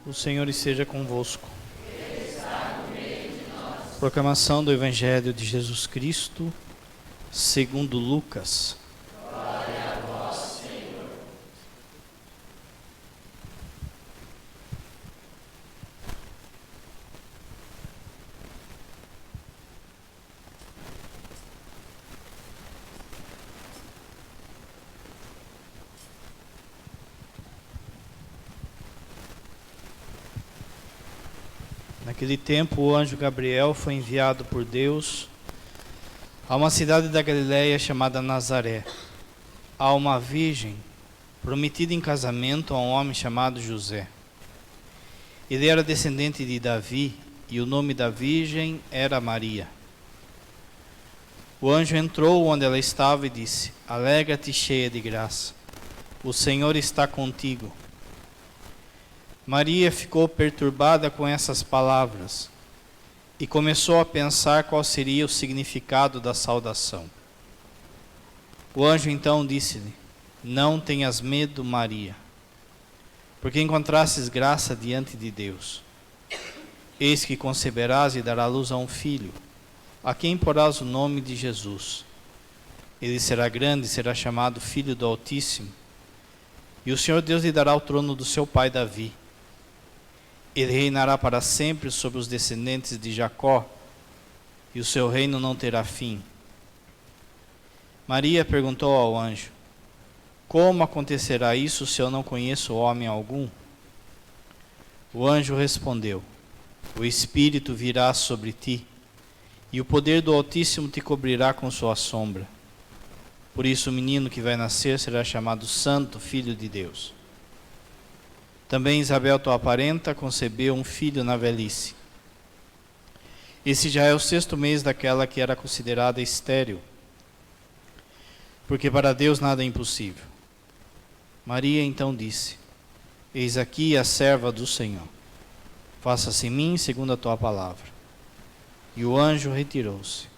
O Senhor esteja convosco. Proclamação do Evangelho de Jesus Cristo, segundo Lucas. Glória a vós, Senhor. Naquele tempo, o anjo Gabriel foi enviado por Deus a uma cidade da Galiléia chamada Nazaré, a uma virgem prometida em casamento a um homem chamado José. Ele era descendente de Davi e o nome da virgem era Maria. O anjo entrou onde ela estava e disse: Alegra-te, cheia de graça, o Senhor está contigo. Maria ficou perturbada com essas palavras e começou a pensar qual seria o significado da saudação. O anjo então disse-lhe: Não tenhas medo, Maria, porque encontrastes graça diante de Deus. Eis que conceberás e darás luz a um filho, a quem porás o nome de Jesus. Ele será grande e será chamado Filho do Altíssimo, e o Senhor Deus lhe dará o trono do seu pai Davi. Ele reinará para sempre sobre os descendentes de Jacó, e o seu reino não terá fim. Maria perguntou ao anjo: Como acontecerá isso se eu não conheço homem algum? O anjo respondeu: O Espírito virá sobre ti, e o poder do Altíssimo te cobrirá com sua sombra. Por isso o menino que vai nascer será chamado Santo, Filho de Deus. Também Isabel, tua parenta, concebeu um filho na velhice. Esse já é o 6º mês daquela que era considerada estéril, porque para Deus nada é impossível. Maria então disse: Eis aqui a serva do Senhor. Faça-se em mim segundo a tua palavra. E o anjo retirou-se.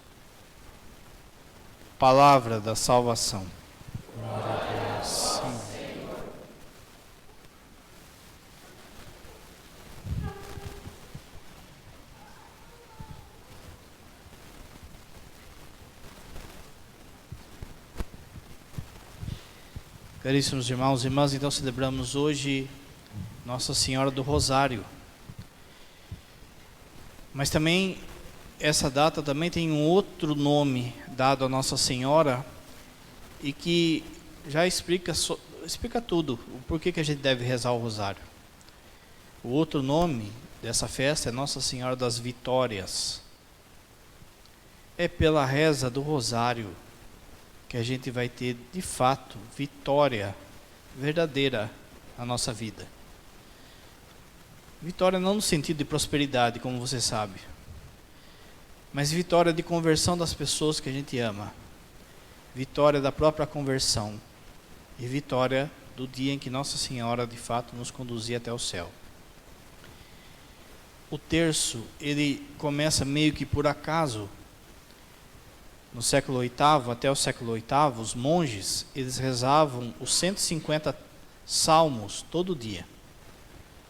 Palavra da salvação. Glória a Deus, Senhor. Caríssimos irmãos e irmãs, então celebramos hoje Nossa Senhora do Rosário. Mas também, essa data também tem um outro nome dado a Nossa Senhora e que já explica tudo, o porquê que a gente deve rezar o Rosário. O outro nome dessa festa é Nossa Senhora das Vitórias. É pela reza do Rosário que a gente vai ter, de fato, vitória verdadeira na nossa vida. Vitória não no sentido de prosperidade, como você sabe, mas vitória de conversão das pessoas que a gente ama, vitória da própria conversão e vitória do dia em que Nossa Senhora, de fato, nos conduzir até o céu. O terço, ele começa meio que por acaso. No século VIII, até o século VIII, os monges, eles rezavam os 150 salmos todo dia.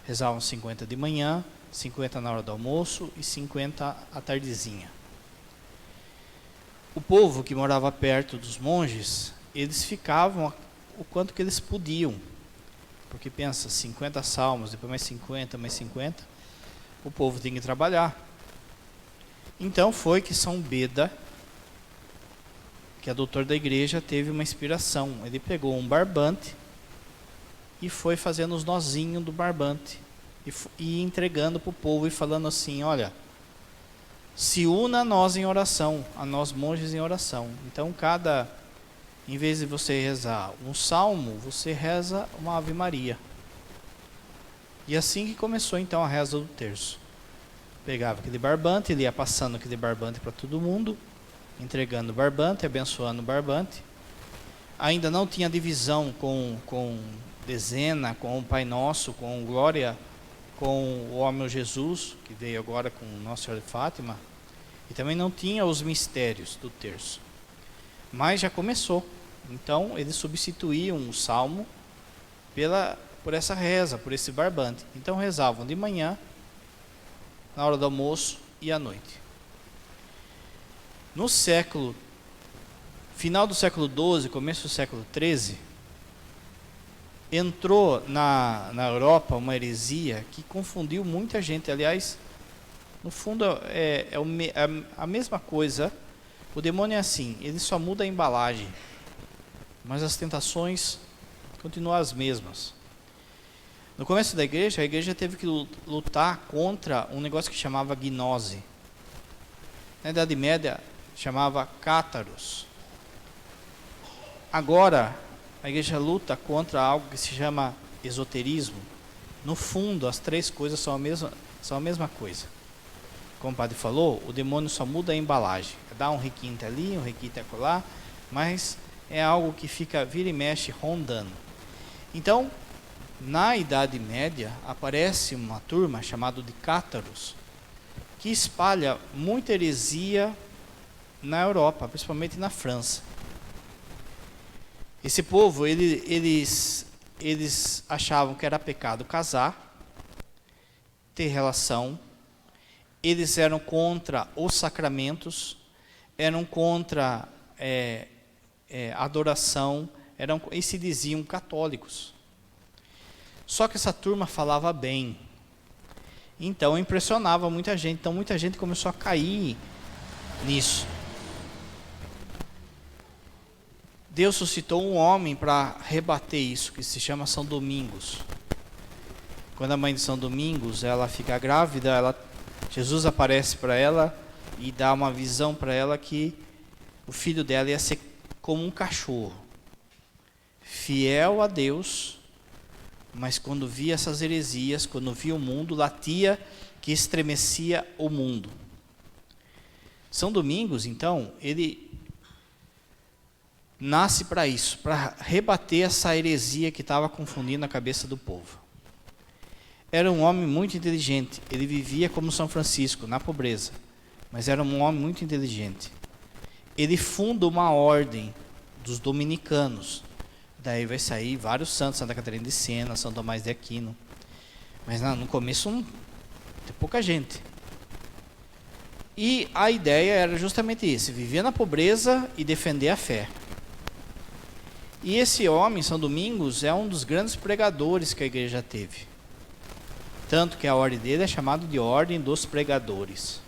Rezavam 50 de manhã, 50 na hora do almoço e 50 à tardezinha. O povo que morava perto dos monges, eles ficavam o quanto que eles podiam. Porque pensa, 50 salmos, depois mais 50, mais 50, o povo tem que trabalhar. Então foi que São Beda, que é doutor da igreja, teve uma inspiração. Ele pegou um barbante e foi fazendo os nozinhos do barbante e entregando para o povo e falando assim: olha, se una a nós em oração, a nós monges em oração. Então em vez de você rezar um salmo, você reza uma Ave Maria. E assim que começou então a reza do terço. Pegava aquele barbante, ele ia passando aquele barbante para todo mundo, entregando o barbante, abençoando o barbante. Ainda não tinha divisão com dezena, com o Pai Nosso, com Glória, com o Homem Jesus, que veio agora com Nossa Senhora de Fátima. E também não tinha os mistérios do terço. Mas já começou. Então, eles substituíam o salmo por essa reza, por esse barbante. Então rezavam de manhã, na hora do almoço e à noite. No final do século XII, começo do século XIII, entrou na Europa uma heresia que confundiu muita gente. Aliás, no fundo é a mesma coisa. O demônio é assim, ele só muda a embalagem, mas as tentações continuam as mesmas. No começo da igreja, a igreja teve que lutar contra um negócio que chamava gnose. Na Idade Média, chamava cátaros. Agora, a igreja luta contra algo que se chama esoterismo. No fundo, as três coisas são a mesma coisa. Como o padre falou, o demônio só muda a embalagem. Dá um requinte ali, um requinte acolá, mas é algo que fica, vira e mexe, rondando. Então, na Idade Média, aparece uma turma chamada de cátaros, que espalha muita heresia na Europa, principalmente na França. Esse povo, eles achavam que era pecado casar, ter relação. Eles eram contra os sacramentos, eram contra adoração, e se diziam católicos. Só que essa turma falava bem, então impressionava muita gente. Então muita gente começou a cair nisso. Deus suscitou um homem para rebater isso, que se chama São Domingos. Quando a mãe de São Domingos ela fica grávida, Jesus aparece para ela e dá uma visão para ela que o filho dela ia ser como um cachorro, fiel a Deus, mas quando via essas heresias, quando via o mundo, latia que estremecia o mundo. São Domingos, então, ele nasce para isso, para rebater essa heresia que estava confundindo a cabeça do povo. Era um homem muito inteligente, ele vivia como São Francisco, na pobreza, mas era um homem muito inteligente. Ele funda uma ordem dos dominicanos, daí vai sair vários santos, Santa Catarina de Siena, São Tomás de Aquino, mas no começo tem pouca gente. E a ideia era justamente isso, viver na pobreza e defender a fé. E esse homem, São Domingos, é um dos grandes pregadores que a igreja teve. Tanto que a ordem dele é chamada de Ordem dos Pregadores.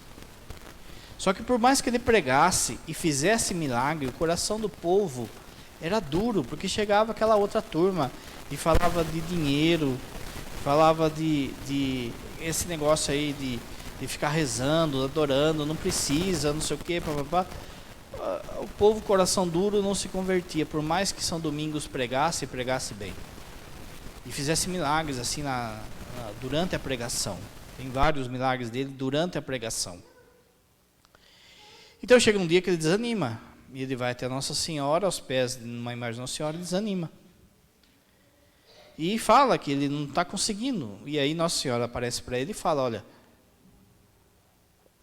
Só que por mais que ele pregasse e fizesse milagre, o coração do povo era duro, porque chegava aquela outra turma e falava de dinheiro, falava de esse negócio aí de ficar rezando, adorando, não precisa, não sei o que, papapá. O povo, coração duro, não se convertia, por mais que São Domingos pregasse e pregasse bem. E fizesse milagres assim durante a pregação. Tem vários milagres dele durante a pregação. Então chega um dia que ele desanima. E ele vai até Nossa Senhora, aos pés de uma imagem de Nossa Senhora, e desanima. E fala que ele não está conseguindo. E aí Nossa Senhora aparece para ele e fala, olha,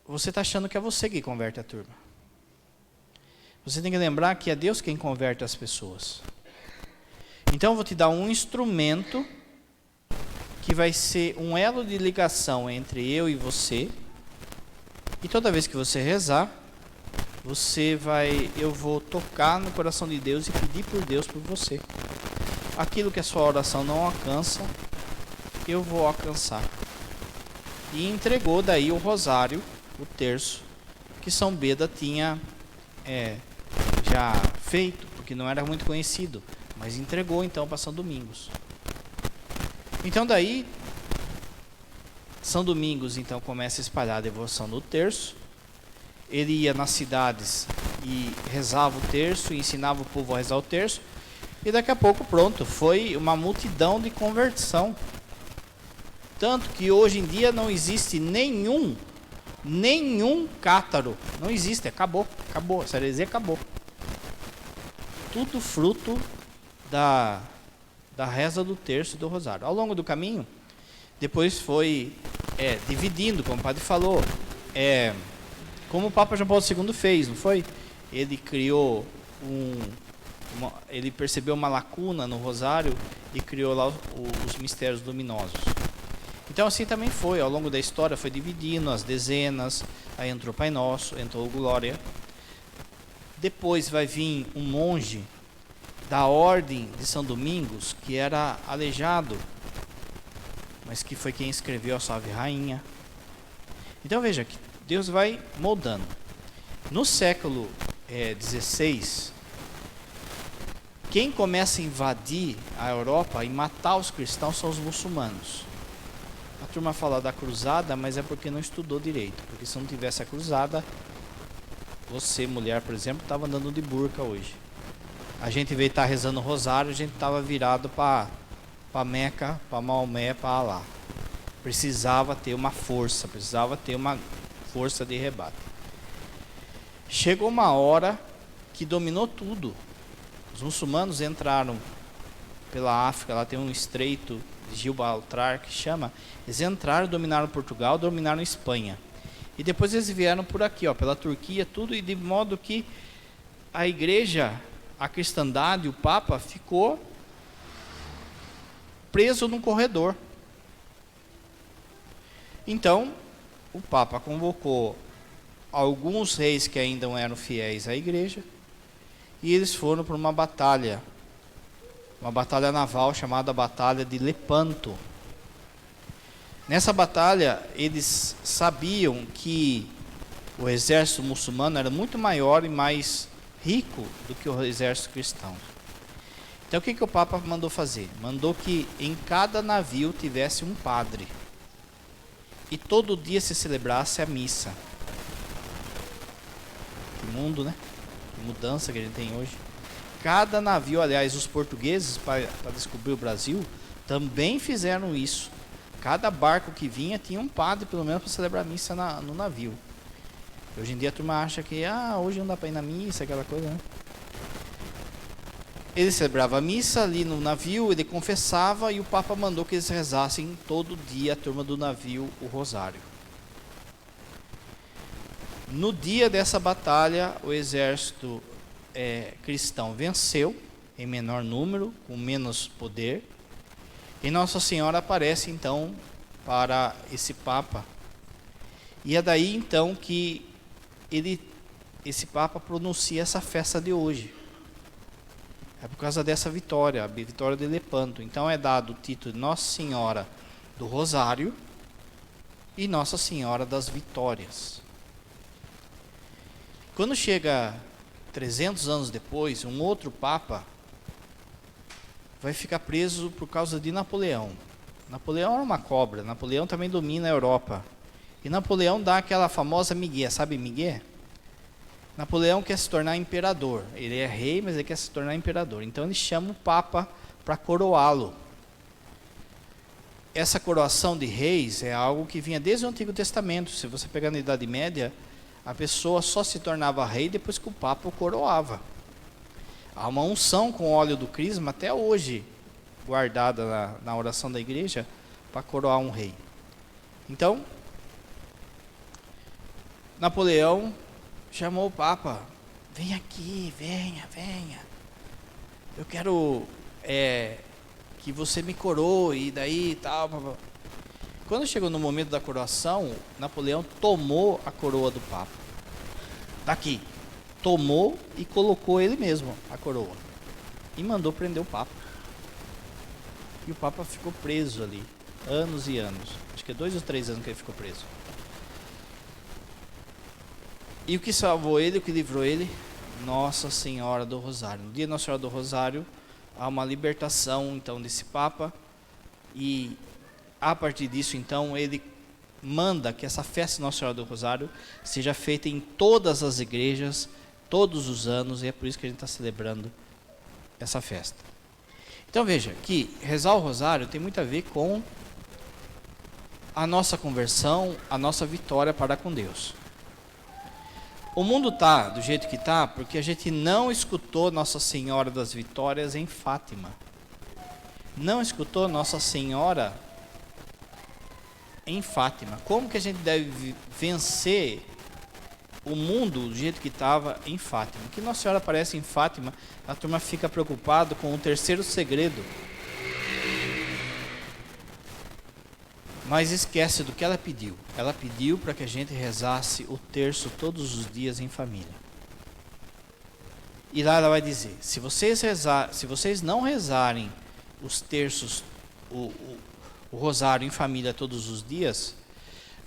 você está achando que é você que converte a turma. Você tem que lembrar que é Deus quem converte as pessoas. Então eu vou te dar um instrumento que vai ser um elo de ligação entre eu e você. E toda vez que você rezar, eu vou tocar no coração de Deus e pedir por Deus por você. Aquilo que a sua oração não alcança, eu vou alcançar. E entregou daí o rosário, o terço, que São Beda tinha já feito, porque não era muito conhecido, mas entregou então para São Domingos. Então daí, São Domingos então começa a espalhar a devoção do terço. Ele ia nas cidades e rezava o terço, e ensinava o povo a rezar o terço, e daqui a pouco pronto, foi uma multidão de conversão. Tanto que hoje em dia não existe nenhum cátaro, não existe, acabou, essa heresia acabou. Tudo fruto da reza do terço e do rosário. Ao longo do caminho, depois foi dividindo, como o padre falou, como o Papa João Paulo II fez, não foi? Ele criou ele percebeu uma lacuna no rosário e criou lá os mistérios luminosos. Então assim também foi, ao longo da história foi dividindo as dezenas, aí entrou Pai Nosso, entrou Glória. Depois vai vir um monge da Ordem de São Domingos, que era aleijado, mas que foi quem escreveu a Salve Rainha. Então veja que Deus vai moldando. No século XVI, quem começa a invadir a Europa e matar os cristãos são os muçulmanos. A turma fala da cruzada, mas é porque não estudou direito. Porque se não tivesse a cruzada, você, mulher, por exemplo, estava andando de burca hoje. A gente veio estar rezando o rosário, a gente estava virado para Meca, para Maomé, para Alá. Precisava ter uma força de rebate. Chegou uma hora que dominou tudo. Os muçulmanos entraram pela África, lá tem um estreito de Gibraltar que chama. Eles entraram, dominaram Portugal, dominaram Espanha. E depois eles vieram por aqui, pela Turquia, tudo, e de modo que a igreja, a cristandade, o Papa ficou preso num corredor. Então, o Papa convocou alguns reis que ainda não eram fiéis à igreja, e eles foram para uma batalha naval chamada Batalha de Lepanto. Nessa batalha, eles sabiam que o exército muçulmano era muito maior e mais rico do que o exército cristão. Então o que o Papa mandou fazer? Mandou que em cada navio tivesse um padre. E todo dia se celebrasse a missa. Que mundo, né? Que mudança que a gente tem hoje. Cada navio, aliás, os portugueses, para descobrir o Brasil, também fizeram isso. Cada barco que vinha tinha um padre, pelo menos, para celebrar a missa no navio. Hoje em dia a turma acha que hoje não dá para ir na missa, aquela coisa, né? Ele celebrava a missa ali no navio, ele confessava, e o Papa mandou que eles rezassem todo dia, a turma do navio, o rosário. No dia dessa batalha, o exército cristão venceu, em menor número, com menos poder, e Nossa Senhora aparece então para esse Papa. E é daí então que esse Papa pronuncia essa festa de hoje. É por causa dessa vitória, a vitória de Lepanto. Então é dado o título de Nossa Senhora do Rosário e Nossa Senhora das Vitórias. Quando chega 300 anos depois, um outro Papa vai ficar preso por causa de Napoleão. Napoleão era uma cobra, Napoleão também domina a Europa. E Napoleão dá aquela famosa migué, sabe migué? Napoleão quer se tornar imperador. Ele é rei, mas ele quer se tornar imperador. Então ele chama o Papa para coroá-lo. Essa coroação de reis é algo que vinha desde o Antigo Testamento. Se você pegar na Idade Média, a pessoa só se tornava rei depois que o Papa o coroava. Há uma unção com óleo do crisma até hoje, guardada na oração da igreja, para coroar um rei. Então, Napoleão chamou o Papa, vem aqui, venha. Eu quero que você me coroe, e daí e tal. Quando chegou no momento da coroação, Napoleão tomou a coroa do Papa. Daqui. Tomou e colocou ele mesmo, a coroa. E mandou prender o Papa. E o Papa ficou preso ali, anos e anos. Acho que 2 ou 3 anos que ele ficou preso. E o que salvou ele, o que livrou ele? Nossa Senhora do Rosário. No dia de Nossa Senhora do Rosário, há uma libertação, então, desse Papa. E, a partir disso, então, ele manda que essa festa de Nossa Senhora do Rosário seja feita em todas as igrejas, todos os anos, e é por isso que a gente está celebrando essa festa. Então, veja, que rezar o Rosário tem muito a ver com a nossa conversão, a nossa vitória para com Deus. O mundo está do jeito que está porque a gente não escutou Nossa Senhora das Vitórias em Fátima. Não escutou Nossa Senhora em Fátima. Como que a gente deve vencer o mundo do jeito que estava em Fátima? Que Nossa Senhora aparece em Fátima, a turma fica preocupada com o terceiro segredo. mas esquece do que ela pediu. Ela pediu para que a gente rezasse o terço todos os dias em família. E lá ela vai dizer, se vocês não rezarem os terços, o rosário em família todos os dias,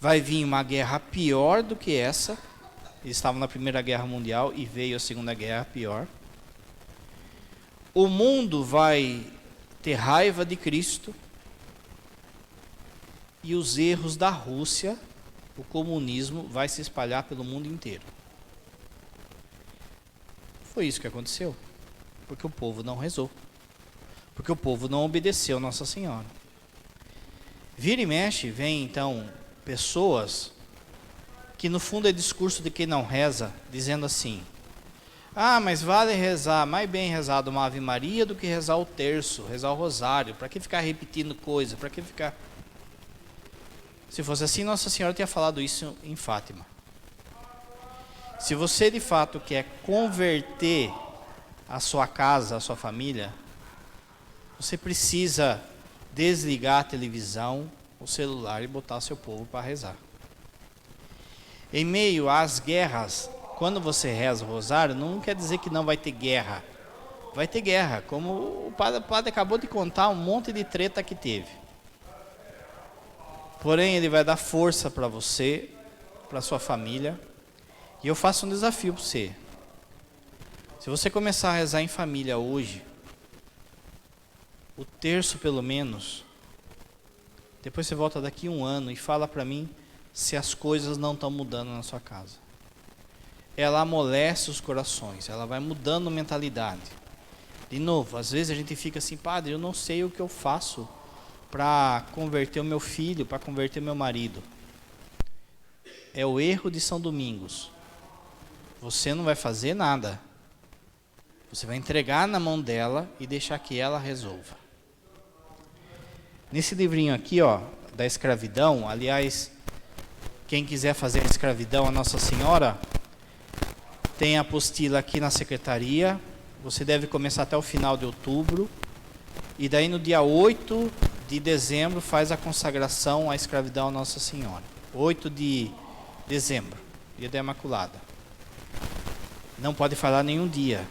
vai vir uma guerra pior do que essa. Eles estavam na Primeira Guerra Mundial e veio a Segunda Guerra pior. O mundo vai ter raiva de Cristo. E os erros da Rússia, o comunismo, vai se espalhar pelo mundo inteiro. Foi isso que aconteceu. Porque o povo não rezou. Porque o povo não obedeceu Nossa Senhora. Vira e mexe, vem então pessoas que no fundo é discurso de quem não reza, dizendo assim: ah, mas vale rezar, mais bem rezar uma Ave Maria do que rezar o terço, rezar o rosário. Para que ficar repetindo coisa? Para que ficar... Se fosse assim, Nossa Senhora tinha falado isso em Fátima. Se você de fato quer converter a sua casa, a sua família, você precisa desligar a televisão, o celular e botar seu povo para rezar. Em meio às guerras, quando você reza o rosário, não quer dizer que não vai ter guerra. Vai ter guerra, como o padre acabou de contar um monte de treta que teve. Porém, ele vai dar força para você, para sua família. E eu faço um desafio para você. Se você começar a rezar em família hoje, o terço pelo menos, depois você volta daqui 1 ano e fala para mim se as coisas não estão mudando na sua casa. Ela amolece os corações, ela vai mudando a mentalidade. De novo, às vezes a gente fica assim, padre, eu não sei o que eu faço para converter o meu filho, para converter meu marido. É o erro de São Domingos. Você não vai fazer nada. Você vai entregar na mão dela e deixar que ela resolva. Nesse livrinho aqui, ó, da escravidão, aliás, quem quiser fazer a escravidão a Nossa Senhora, tem a apostila aqui na secretaria. Você deve começar até o final de outubro. E daí no dia 8 de dezembro faz a consagração à escravidão a Nossa Senhora. 8 de dezembro, dia da Imaculada. Não pode falar nenhum dia.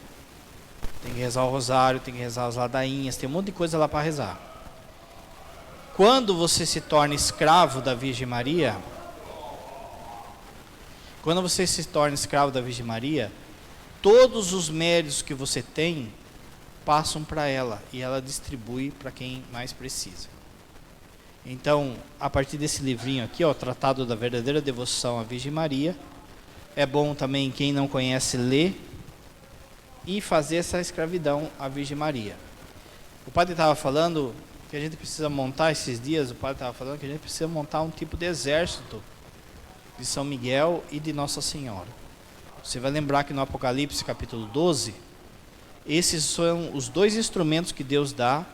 Tem que rezar o rosário, tem que rezar as ladainhas, tem um monte de coisa lá para rezar. Quando você se torna escravo da Virgem Maria, todos os méritos que você tem passam para ela e ela distribui para quem mais precisa. Então, a partir desse livrinho aqui, ó, Tratado da Verdadeira Devoção à Virgem Maria, é bom também quem não conhece ler e fazer essa escravidão à Virgem Maria. O padre estava falando que a gente precisa montar esses dias, que a gente precisa montar um tipo de exército de São Miguel e de Nossa Senhora. Você vai lembrar que no Apocalipse capítulo 12, esses são os 2 instrumentos que Deus dá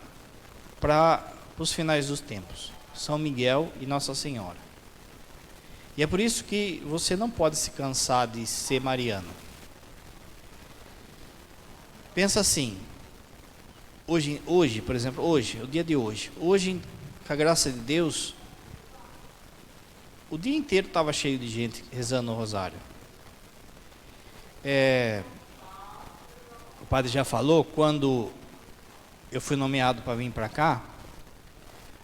para os finais dos tempos. São Miguel e Nossa Senhora. E é por isso que você não pode se cansar de ser mariano. Pensa assim, hoje, por exemplo, o dia de hoje, com a graça de Deus, o dia inteiro estava cheio de gente rezando o rosário. O padre já falou, quando eu fui nomeado para vir para cá,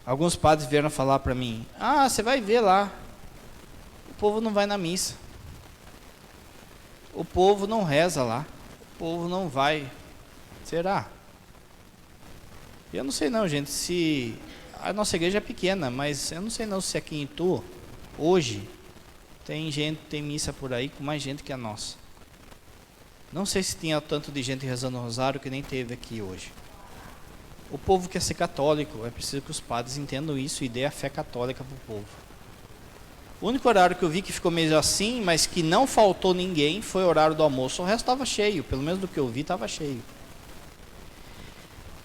alguns padres vieram falar para mim, você vai ver lá, o povo não vai na missa, o povo não reza lá, o povo não vai. Será? Eu não sei não, gente, se a nossa igreja é pequena, mas eu não sei não se aqui em Itu, hoje, tem missa por aí com mais gente que a nossa. Não sei se tinha tanto de gente rezando o rosário que nem teve aqui hoje. O povo quer ser católico, é preciso que os padres entendam isso e dê a fé católica para o povo. O único horário que eu vi que ficou meio assim, mas que não faltou ninguém, foi o horário do almoço. O resto estava cheio, pelo menos do que eu vi, estava cheio.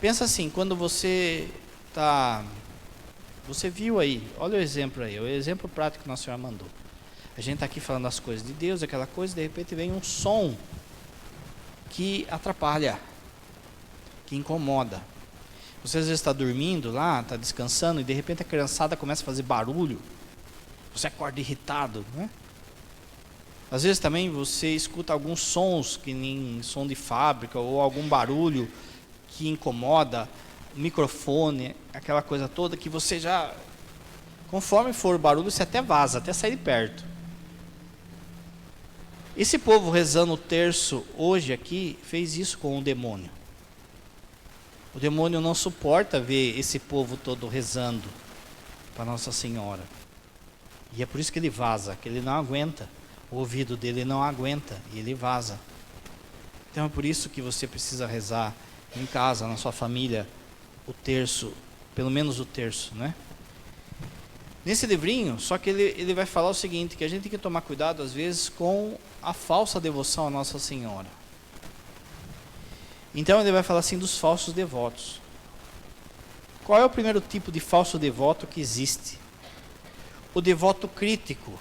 Pensa assim, quando você viu aí, olha o exemplo aí, o exemplo prático que Nossa Senhora mandou. A gente está aqui falando das coisas de Deus, aquela coisa, de repente vem um som que atrapalha, que incomoda. Você às vezes está dormindo lá, está descansando, e de repente a criançada começa a fazer barulho. Você acorda irritado, né? Às vezes também você escuta alguns sons, que nem som de fábrica, ou algum barulho que incomoda, o microfone, aquela coisa toda, que você já, conforme for o barulho, você até vaza, até sair de perto. Esse povo rezando o terço hoje aqui, fez isso com o demônio. O demônio não suporta ver esse povo todo rezando para Nossa Senhora. E é por isso que ele vaza, que ele não aguenta. O ouvido dele não aguenta e ele vaza. Então é por isso que você precisa rezar em casa, na sua família, o terço, pelo menos o terço, né? Nesse livrinho, só que ele vai falar o seguinte, que a gente tem que tomar cuidado às vezes com a falsa devoção a Nossa Senhora. Então ele vai falar assim dos falsos devotos. Qual é o primeiro tipo de falso devoto que existe? O devoto crítico.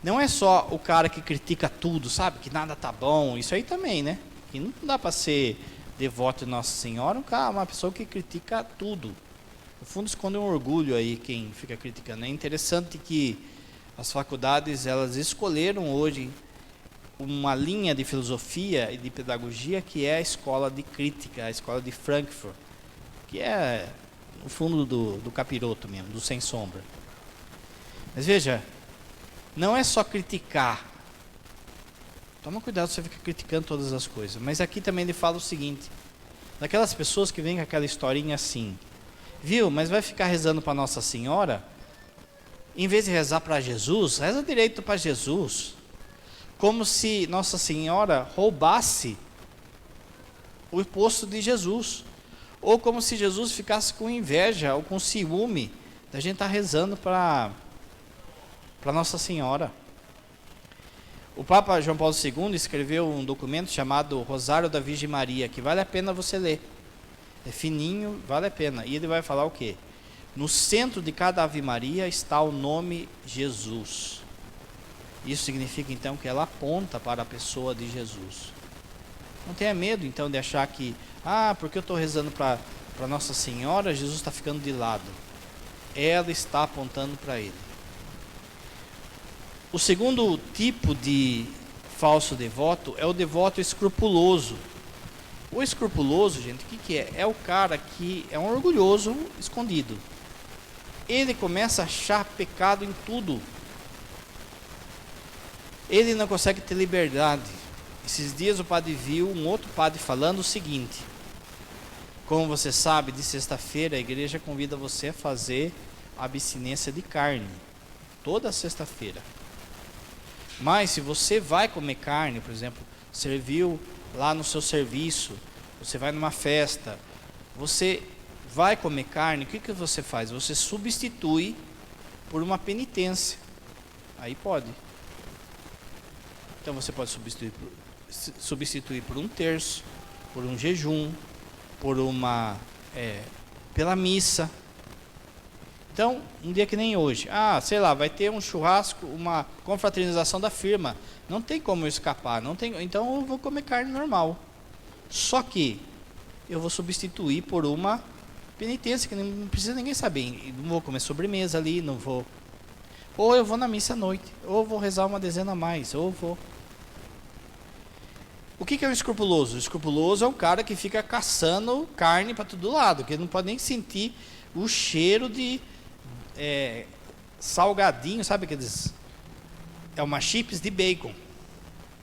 Não é só o cara que critica tudo, sabe? Que nada tá bom, isso aí também, né? Que não dá para ser devoto de Nossa Senhora, uma pessoa que critica tudo. No fundo esconde um orgulho aí quem fica criticando. É interessante que as faculdades, elas escolheram hoje uma linha de filosofia e de pedagogia que é a escola de crítica, a escola de Frankfurt, que é no fundo do capiroto mesmo, do sem sombra. Mas veja, não é só criticar. Toma cuidado, você fica criticando todas as coisas. Mas aqui também ele fala o seguinte, daquelas pessoas que vêm com aquela historinha assim, viu, mas vai ficar rezando para Nossa Senhora? Em vez de rezar para Jesus, reza direito para Jesus. Como se Nossa Senhora roubasse o posto de Jesus. Ou como se Jesus ficasse com inveja ou com ciúme da gente estar rezando para Nossa Senhora. O Papa João Paulo II escreveu um documento chamado Rosário da Virgem Maria, que vale a pena você ler. É fininho, vale a pena. E ele vai falar o quê? No centro de cada Ave Maria está o nome Jesus. Isso significa então que ela aponta para a pessoa de Jesus. Não tenha medo então de achar que, porque eu estou rezando para Nossa Senhora, Jesus está ficando de lado. Ela está apontando para Ele. O segundo tipo de falso devoto é o devoto escrupuloso. O escrupuloso, gente, o que é? É o cara que é um orgulhoso escondido. Ele começa a achar pecado em tudo. Ele não consegue ter liberdade. Esses dias o padre viu um outro padre falando o seguinte: como você sabe, de sexta-feira a igreja convida você a fazer abstinência de carne, toda sexta-feira. Mas se você vai comer carne, por exemplo, serviu lá no seu serviço, você vai numa festa, você vai comer carne, o que você faz? Você substitui por uma penitência. Aí pode. Então você pode substituir por um terço, por um jejum, por pela missa. Então, um dia que nem hoje, sei lá, vai ter um churrasco, uma confraternização da firma, não tem como eu escapar, então eu vou comer carne normal. Só que eu vou substituir por uma penitência que não precisa ninguém saber. Não vou comer sobremesa ali, não vou. Ou eu vou na missa à noite, ou vou rezar uma dezena a mais, ou vou. O que é o escrupuloso? O escrupuloso é um cara que fica caçando carne para todo lado, que ele não pode nem sentir o cheiro de salgadinho, sabe aqueles? É uma chips de bacon,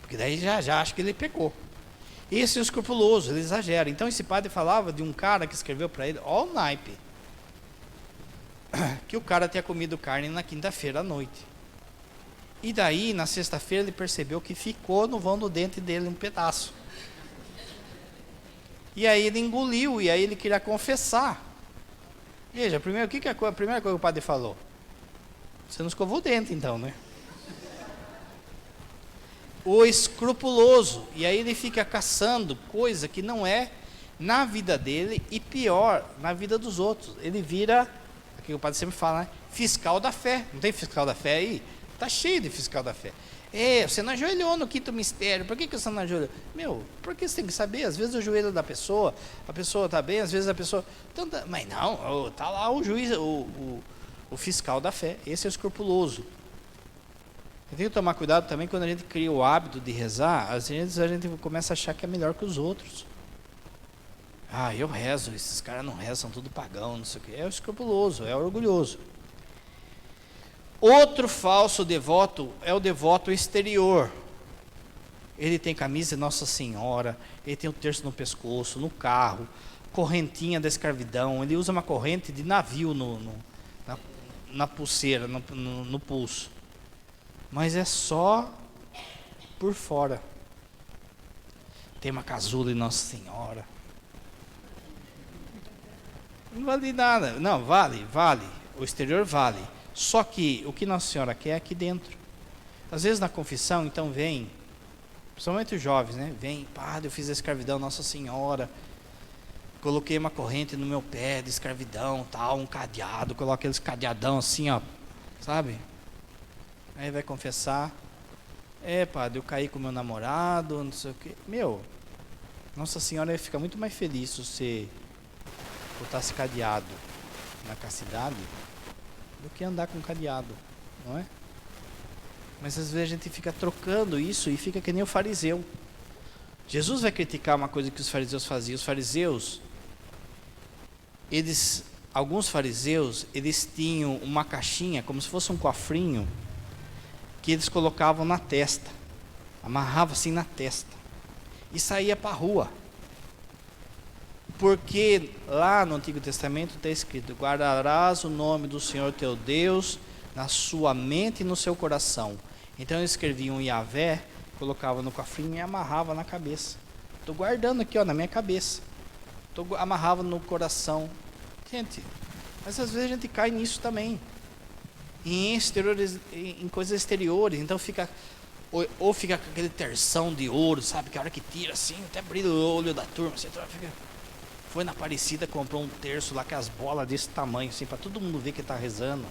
porque daí já acho que ele pecou. Esse é o escrupuloso, ele exagera. Então esse padre falava de um cara que escreveu para ele, ó o naipe, que o cara tinha comido carne na quinta-feira à noite. E daí, na sexta-feira, ele percebeu que ficou no vão do dente dele um pedaço. E aí ele engoliu, e aí ele queria confessar. Veja, primeiro, a primeira coisa que o padre falou? Você não escovou o dente então, né? O escrupuloso, e aí ele fica caçando coisa que não é na vida dele e pior, na vida dos outros. Ele vira, aqui o padre sempre fala, né? Fiscal da fé. Não tem fiscal da fé aí? Está cheio de fiscal da fé. Você não ajoelhou no quinto mistério, por que você não ajoelhou? Porque você tem que saber, às vezes o joelho da pessoa, a pessoa está bem, às vezes a pessoa... mas não, está lá o juiz, o fiscal da fé, esse é o escrupuloso. Eu tenho que tomar cuidado também quando a gente cria o hábito de rezar, às vezes a gente começa a achar que é melhor que os outros. Eu rezo, esses caras não rezam, são tudo pagão, não sei o quê. É o escrupuloso, é o orgulhoso. Outro falso devoto é o devoto exterior. Ele tem camisa de Nossa Senhora, ele tem o terço no pescoço, no carro, correntinha da escravidão, ele usa uma corrente de navio na pulseira, no pulso. Mas é só por fora. Tem uma casula de Nossa Senhora. Não vale nada. Não, vale. O exterior vale. Só que o que Nossa Senhora quer é aqui dentro. Às vezes na confissão, então vem, principalmente os jovens, né? Vem, padre, eu fiz a escravidão, Nossa Senhora. Coloquei uma corrente no meu pé de escravidão, tal, um cadeado, coloca aqueles cadeadão assim, ó, sabe? Aí vai confessar. Padre, eu caí com meu namorado, não sei o quê. Nossa Senhora ia ficar muito mais feliz se você botasse cadeado na castidade do que andar com cadeado, não é? Mas às vezes a gente fica trocando isso e fica que nem o fariseu. Jesus vai criticar uma coisa que os fariseus faziam. Os fariseus, alguns fariseus, eles tinham uma caixinha, como se fosse um cofrinho, que eles colocavam na testa, amarravam assim na testa, e saía para a rua. Porque lá no Antigo Testamento está escrito: guardarás o nome do Senhor teu Deus na sua mente e no seu coração. Então eles escreviam Yahvé, colocavam no cofrinho e amarrava na cabeça. Estou guardando aqui, na minha cabeça. Amarrava no coração. Gente, mas às vezes a gente cai nisso também. Em coisas exteriores. Então fica, ou fica com aquele terção de ouro, sabe? Que a hora que tira assim, até brilha o olho da turma. Você fica... Foi na Aparecida, comprou um terço lá com as bolas desse tamanho, assim, para todo mundo ver que está rezando.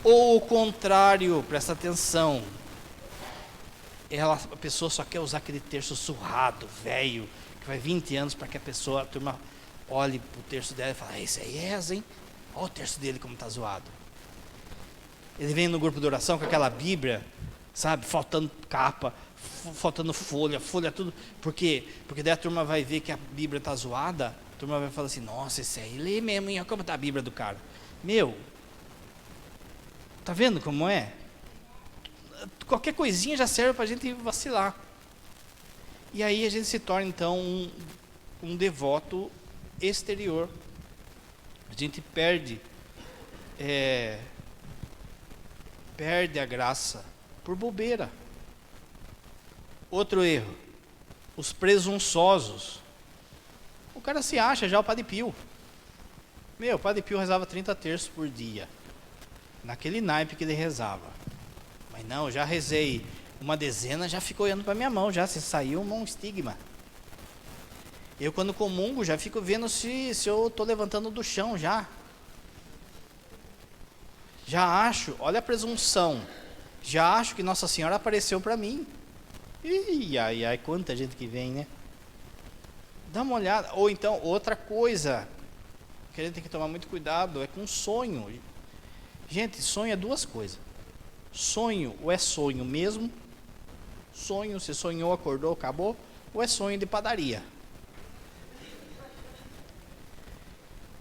Ou o contrário, presta atenção. A pessoa só quer usar aquele terço surrado, velho, que vai 20 anos para que a turma olhe para o terço dela e fale: esse aí reza, hein? Olha o terço dele como está zoado. Ele vem no grupo de oração com aquela Bíblia, sabe, faltando capa, faltando folha tudo, porque daí a turma vai ver que a Bíblia está zoada, a turma vai falar assim: nossa, esse aí lê mesmo, hein? Olha como está a Bíblia do cara. Tá vendo como é? Qualquer coisinha já serve para a gente vacilar. E aí a gente se torna então um devoto exterior. A gente perde a graça por bobeira. Outro erro, os presunçosos. O cara se acha já o Padre Pio. O Padre Pio rezava 30 terços por dia, naquele naipe que ele rezava. Mas não, já rezei uma dezena, já ficou olhando para minha mão, já se saiu um estigma. Eu quando comungo já fico vendo se eu estou levantando do chão já. Já acho, olha a presunção, já acho que Nossa Senhora apareceu para mim. Ai, quanta gente que vem, né? Dá uma olhada. Ou então, outra coisa que a gente tem que tomar muito cuidado é com sonho. Gente, sonho é duas coisas. Sonho, ou é sonho mesmo, sonho, você sonhou, acordou, acabou, ou é sonho de padaria.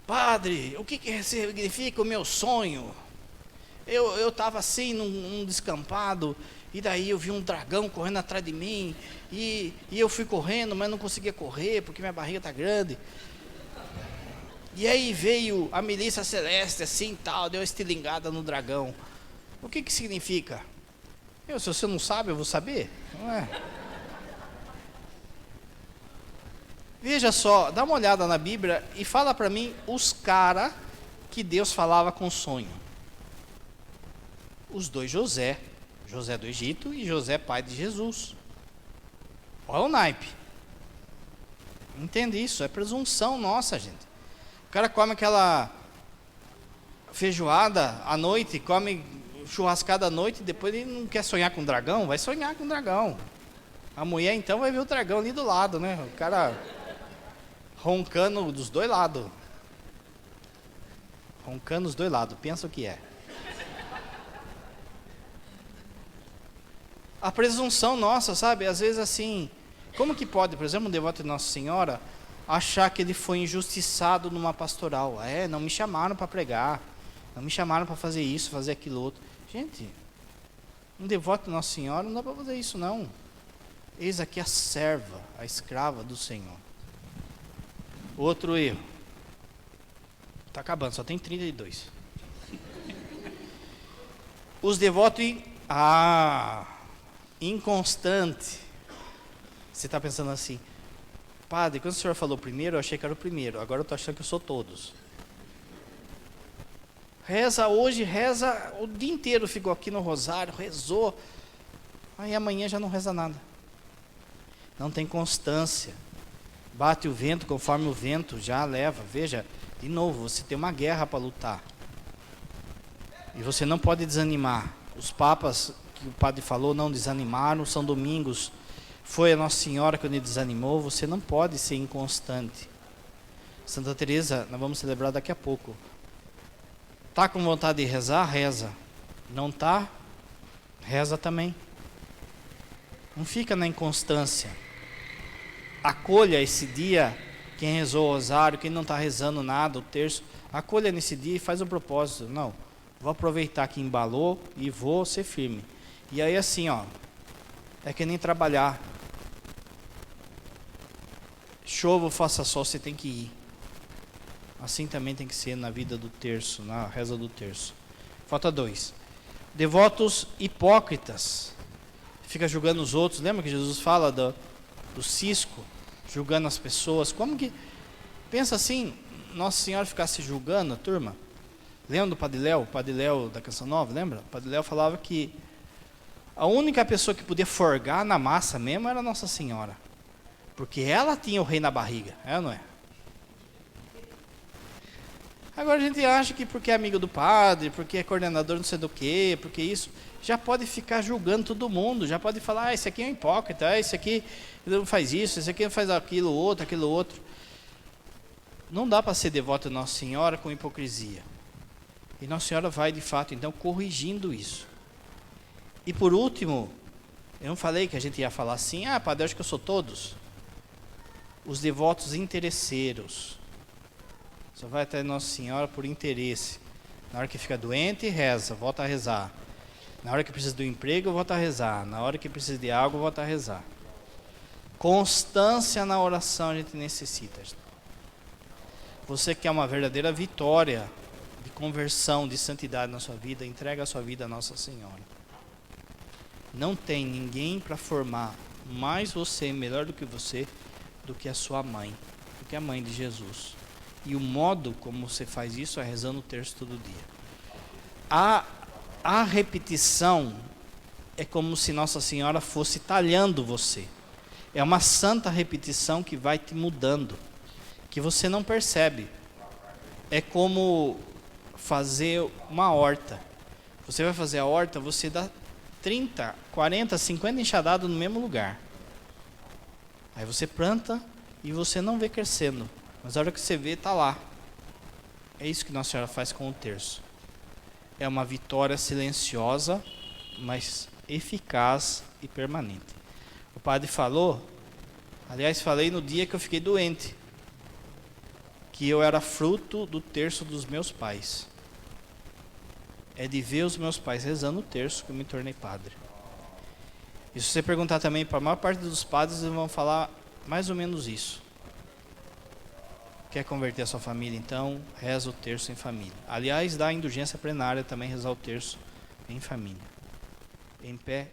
Padre, o que significa o meu sonho? Eu estava assim num descampado, e daí eu vi um dragão correndo atrás de mim, e eu fui correndo, mas não conseguia correr, porque minha barriga está grande. E aí veio a milícia celeste, assim, tal, deu uma estilingada no dragão. O que significa? Se você não sabe, eu vou saber, não é? Veja só, dá uma olhada na Bíblia e fala para mim os caras que Deus falava com sonho. Os dois José do Egito e José, pai de Jesus. Olha o naipe. Entende isso? É presunção nossa, gente. O cara come aquela feijoada à noite, come churrascada à noite, depois ele não quer sonhar com dragão, vai sonhar com dragão. A mulher então vai ver o dragão ali do lado, né? O cara roncando dos dois lados. Roncando dos dois lados, pensa o que é. A presunção nossa, sabe? Às vezes assim, como que pode, por exemplo, um devoto de Nossa Senhora, achar que ele foi injustiçado numa pastoral? Não me chamaram para pregar, não me chamaram para fazer isso, fazer aquilo outro. Gente, um devoto de Nossa Senhora não dá para fazer isso não. Eis aqui a serva, a escrava do Senhor. Outro erro. Está acabando, só tem 32. Os devotos inconstante. Você está pensando assim, padre, quando o senhor falou primeiro, eu achei que era o primeiro, agora eu estou achando que eu sou todos. Reza hoje, reza o dia inteiro, ficou aqui no rosário, rezou, aí amanhã já não reza nada. Não tem constância. Bate o vento conforme o vento já leva. Veja, de novo, você tem uma guerra para lutar. E você não pode desanimar. Os papas que o padre falou não desanimaram. São Domingos foi a Nossa Senhora que ele desanimou. Você não pode ser inconstante. Santa Teresa, nós vamos celebrar daqui a pouco. Está com vontade de rezar? Reza. Não está? Reza também. Não fica na inconstância. Acolha esse dia, quem rezou o rosário, quem não está rezando nada, o terço, acolha nesse dia e faz um propósito. Não, vou aproveitar que embalou e vou ser firme. E aí assim, é que nem trabalhar. Chova ou faça sol, você tem que ir. Assim também tem que ser na vida do terço, na reza do terço. Falta 2. Devotos hipócritas. Fica julgando os outros. Lembra que Jesus fala do cisco, julgando as pessoas? Como que... Pensa assim, Nossa Senhora ficasse julgando a turma. Lembra do Padre Léo? O Padre Léo da Canção Nova, lembra? O Padre Léo falava que a única pessoa que podia forgar na massa mesmo era Nossa Senhora. Porque ela tinha o rei na barriga, é ou não é? Agora a gente acha que porque é amigo do padre, porque é coordenador não sei do que, porque isso, já pode ficar julgando todo mundo, já pode falar, esse aqui é um hipócrita, esse aqui não faz isso, esse aqui não faz aquilo outro. Não dá para ser devoto de Nossa Senhora com hipocrisia. E Nossa Senhora vai de fato então corrigindo isso. E por último, eu não falei que a gente ia falar assim, padre, eu acho que eu sou todos. Os devotos interesseiros. Só vai até Nossa Senhora por interesse. Na hora que fica doente, reza, volta a rezar. Na hora que precisa do emprego, volta a rezar. Na hora que precisa de algo, volta a rezar. Constância na oração a gente necessita. Você quer uma verdadeira vitória de conversão, de santidade na sua vida, entrega a sua vida a Nossa Senhora. Não tem ninguém para formar mais você, melhor do que a sua mãe, do que a mãe de Jesus. E o modo como você faz isso é rezando o terço todo dia. A repetição é como se Nossa Senhora fosse talhando você. É uma santa repetição que vai te mudando, que você não percebe. É como fazer uma horta. Você vai fazer a horta, você dá 30, 40, 50 enxadadas no mesmo lugar. Aí você planta e você não vê crescendo. Mas a hora que você vê, está lá. É isso que Nossa Senhora faz com o terço. É uma vitória silenciosa, mas eficaz e permanente. O padre falou, aliás, falei no dia que eu fiquei doente, que eu era fruto do terço dos meus pais. É de ver os meus pais rezando o terço que eu me tornei padre. E se você perguntar também para a maior parte dos padres, eles vão falar mais ou menos isso. Quer converter a sua família, então reza o terço em família. Aliás, dá indulgência plenária também rezar o terço em família. Em pé.